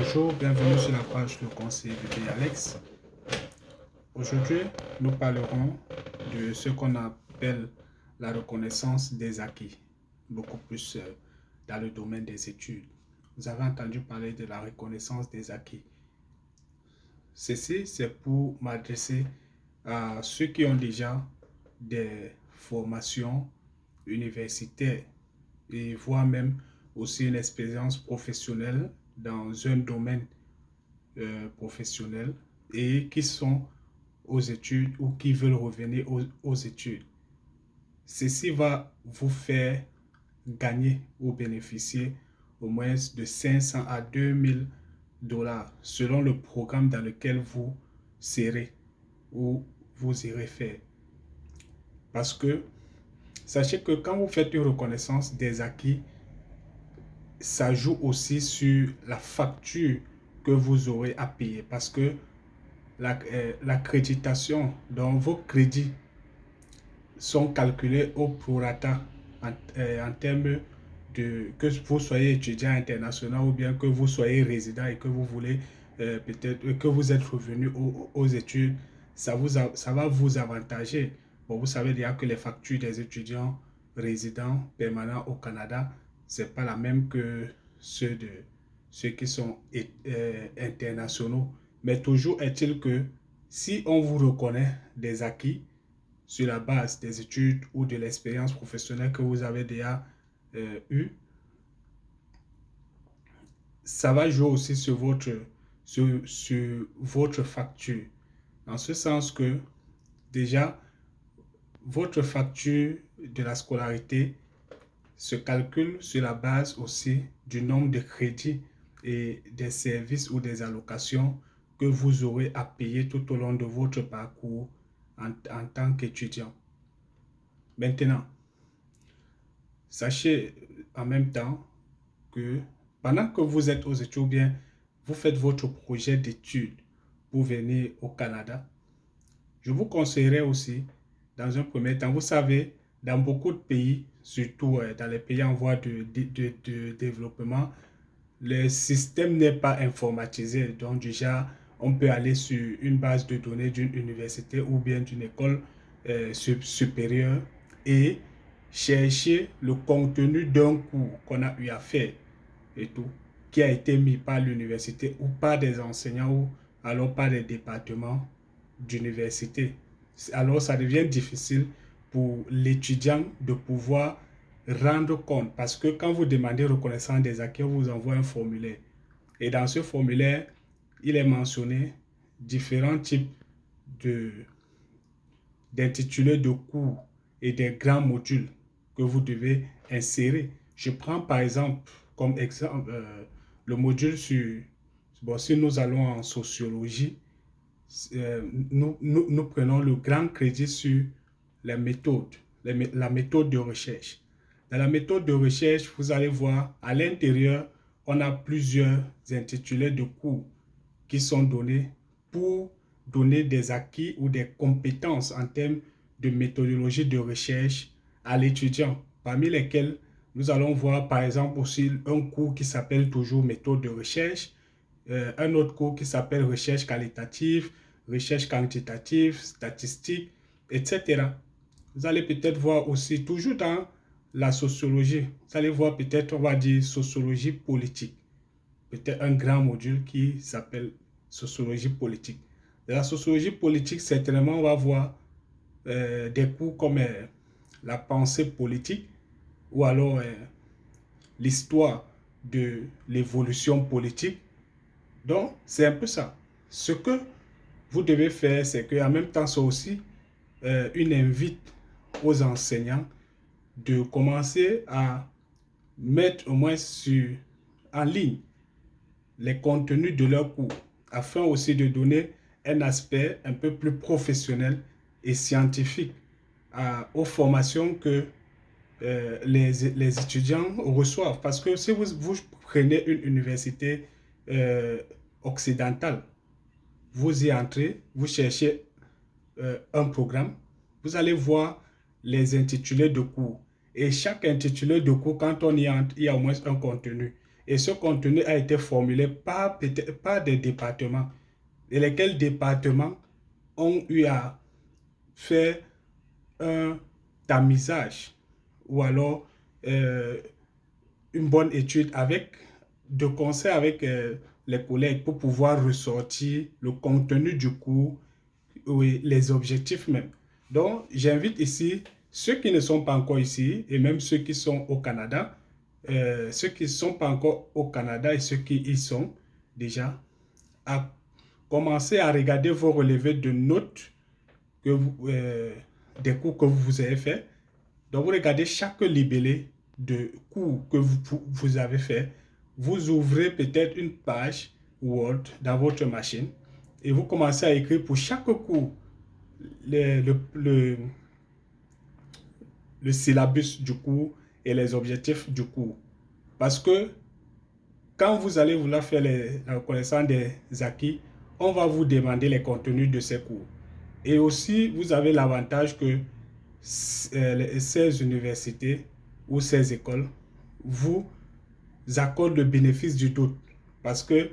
Bonjour, bienvenue sur la page Le Conseil du Pays Alex. Aujourd'hui, nous parlerons de ce qu'on appelle la reconnaissance des acquis, beaucoup plus dans le domaine des études. Vous avez entendu parler de la reconnaissance des acquis. Ceci, c'est pour m'adresser à ceux qui ont déjà des formations universitaires et voire même aussi une expérience professionnelle dans un domaine professionnel et qui sont aux études ou qui veulent revenir aux études. Ceci va vous faire gagner ou bénéficier au moins de 500 à 2000 dollars selon le programme dans lequel vous serez ou vous irez faire. Parce que sachez que quand vous faites une reconnaissance des acquis, ça joue aussi sur la facture que vous aurez à payer parce que l'accréditation, donc vos crédits sont calculés au prorata en termes de que vous soyez étudiant international ou bien que vous soyez résident et que vous voulez peut-être que vous êtes revenu aux études, ça va vous avantager. Bon, vous savez déjà que les factures des étudiants résidents permanents au Canada, c'est pas la même que ceux qui sont internationaux. Mais toujours est-il que si on vous reconnaît des acquis sur la base des études ou de l'expérience professionnelle que vous avez déjà eue, ça va jouer aussi sur votre facture. En ce sens que déjà, votre facture de la scolarité se calcule sur la base aussi du nombre de crédits et des services ou des allocations que vous aurez à payer tout au long de votre parcours en tant qu'étudiant. Maintenant, sachez en même temps que pendant que vous êtes aux études, ou bien vous faites votre projet d'études pour venir au Canada, je vous conseillerais aussi, dans un premier temps, vous savez, dans beaucoup de pays, surtout dans les pays en voie de développement, le système n'est pas informatisé. Donc, déjà, on peut aller sur une base de données d'une université ou bien d'une école supérieure et chercher le contenu d'un cours qu'on a eu à faire et tout, qui a été mis par l'université ou par des enseignants ou alors par des départements d'université. Alors, ça devient difficile pour l'étudiant de pouvoir rendre compte parce que quand vous demandez reconnaissance des acquis, on vous envoie un formulaire. Et dans ce formulaire, il est mentionné différents types d'intitulés de cours et des grands modules que vous devez insérer. Je prends par exemple comme exemple le module sur, bon, si nous allons en sociologie, nous prenons le grand crédit sur les méthodes, la méthode de recherche. Dans la méthode de recherche, vous allez voir à l'intérieur, on a plusieurs intitulés de cours qui sont donnés pour donner des acquis ou des compétences en termes de méthodologie de recherche à l'étudiant, parmi lesquels nous allons voir par exemple aussi un cours qui s'appelle toujours méthode de recherche, un autre cours qui s'appelle recherche qualitative, recherche quantitative, statistique, etc. Vous allez peut-être voir aussi, toujours dans la sociologie, vous allez voir peut-être, on va dire, sociologie politique. Peut-être un grand module qui s'appelle sociologie politique. De la sociologie politique, certainement, on va voir des cours comme la pensée politique ou alors l'histoire de l'évolution politique. Donc, c'est un peu ça. Ce que vous devez faire, c'est qu'en même temps, c'est aussi une invite aux enseignants de commencer à mettre au moins en ligne les contenus de leurs cours, afin aussi de donner un aspect un peu plus professionnel et scientifique aux formations que les étudiants reçoivent. Parce que si vous prenez une université occidentale, vous y entrez, vous cherchez un programme, vous allez voir les intitulés de cours. Et chaque intitulé de cours, quand on y entre, il y a au moins un contenu. Et ce contenu a été formulé par des départements. Et lesquels départements ont eu à faire un tamisage ou alors une bonne étude de concert avec les collègues pour pouvoir ressortir le contenu du cours et les objectifs même. Donc, j'invite ici ceux qui ne sont pas encore ici et même ceux qui sont au Canada, ceux qui ne sont pas encore au Canada et ceux qui y sont déjà, à commencer à regarder vos relevés de notes que des cours que vous avez fait. Donc, vous regardez chaque libellé de cours que vous avez fait. Vous ouvrez peut-être une page Word dans votre machine et vous commencez à écrire pour chaque cours le syllabus du cours et les objectifs du cours. Parce que quand vous allez vouloir faire la reconnaissance des acquis, on va vous demander les contenus de ces cours. Et aussi, vous avez l'avantage que ces universités ou ces écoles vous accordent le bénéfice du doute. Parce qu'elles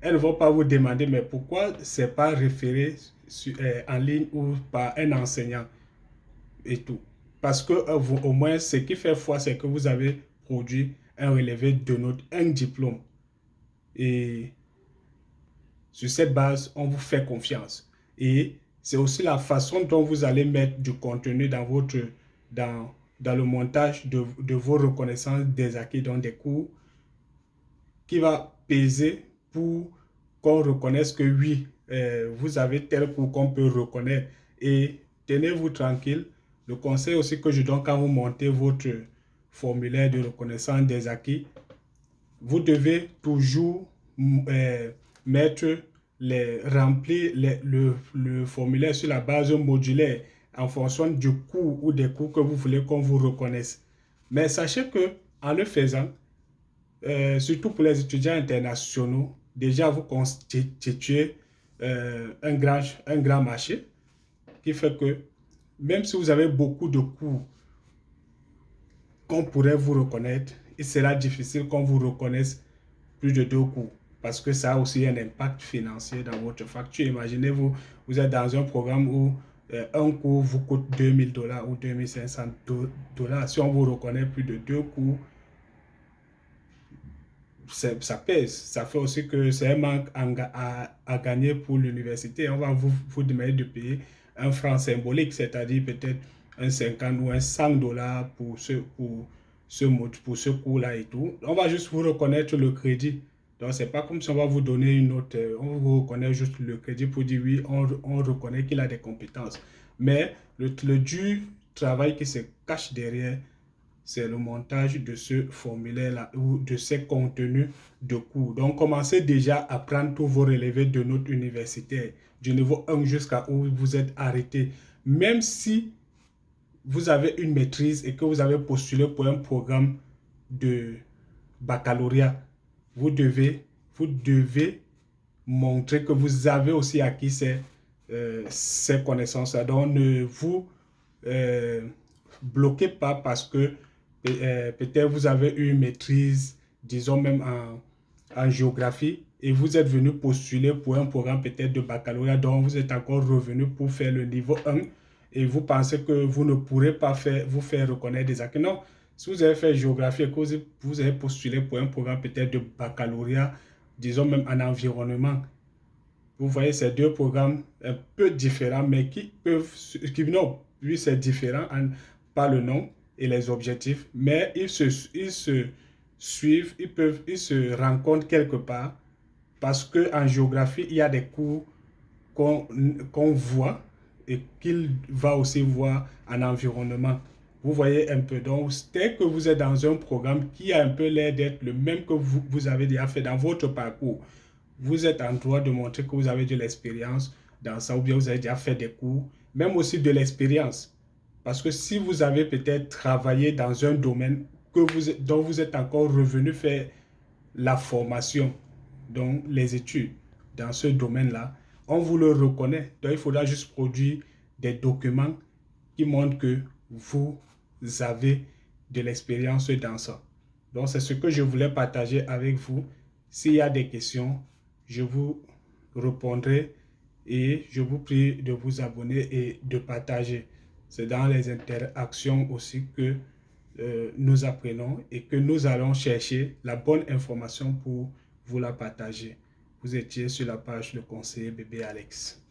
ne vont pas vous demander, mais pourquoi ce n'est pas référé en ligne ou par un enseignant et tout. Parce que au moins, ce qui fait foi, c'est que vous avez produit un relevé de notes, un diplôme. Et sur cette base, on vous fait confiance. Et c'est aussi la façon dont vous allez mettre du contenu dans le montage de vos reconnaissances des acquis dans des cours qui va peser pour qu'on reconnaisse que oui, vous avez tel cours qu'on peut reconnaître. Et tenez-vous tranquille. Le conseil aussi que je donne quand vous montez votre formulaire de reconnaissance des acquis, vous devez toujours remplir le formulaire sur la base modulaire en fonction du cours ou des cours que vous voulez qu'on vous reconnaisse. Mais sachez que en le faisant, surtout pour les étudiants internationaux, déjà vous constituez un grand marché qui fait que même si vous avez beaucoup de cours qu'on pourrait vous reconnaître, il sera difficile qu'on vous reconnaisse plus de 2 cours parce que ça a aussi un impact financier dans votre facture. Imaginez-vous, vous êtes dans un programme où un cours vous coûte $2000 ou $2500. Si on vous reconnaît plus de 2 cours, ça pèse. Ça fait aussi que c'est un manque à gagner pour l'université. On va vous demander de payer un franc symbolique, c'est-à-dire peut-être un 50 ou un $100 pour ce cours-là et tout. On va juste vous reconnaître le crédit. Donc, c'est pas comme si on va vous donner une note. On vous reconnaît juste le crédit pour dire oui, on reconnaît qu'il a des compétences. Mais le dur travail qui se cache derrière, c'est le montage de ce formulaire-là ou de ces contenus de cours. Donc, commencez déjà à prendre tous vos relevés de notes universitaires du niveau 1 jusqu'à où vous êtes arrêté. Même si vous avez une maîtrise et que vous avez postulé pour un programme de baccalauréat, vous devez montrer que vous avez aussi acquis ces connaissances-là. Donc, ne vous bloquez pas parce que peut-être vous avez eu une maîtrise, disons même en géographie, et vous êtes venu postuler pour un programme peut-être de baccalauréat, donc vous êtes encore revenu pour faire le niveau 1, et vous pensez que vous ne pourrez pas vous faire reconnaître des acquis. Non, si vous avez fait géographie et que vous avez postulé pour un programme peut-être de baccalauréat, disons même en environnement, vous voyez ces 2 programmes un peu différents, mais non, oui c'est différent par le nom et les objectifs, mais ils se suivent, ils se rencontrent quelque part parce qu'en géographie, il y a des cours qu'on voit et qu'il va aussi voir en environnement. Vous voyez un peu. Donc, dès que vous êtes dans un programme qui a un peu l'air d'être le même que vous avez déjà fait dans votre parcours, vous êtes en droit de montrer que vous avez de l'expérience dans ça ou bien vous avez déjà fait des cours, même aussi de l'expérience. Parce que si vous avez peut-être travaillé dans un domaine dont vous êtes encore revenu faire la formation, donc les études dans ce domaine-là, on vous le reconnaît. Donc, il faudra juste produire des documents qui montrent que vous avez de l'expérience dans ça. Donc, c'est ce que je voulais partager avec vous. S'il y a des questions, je vous répondrai et je vous prie de vous abonner et de partager. C'est dans les interactions aussi que nous apprenons et que nous allons chercher la bonne information pour vous la partager. Vous étiez sur la page de conseiller bébé Alex.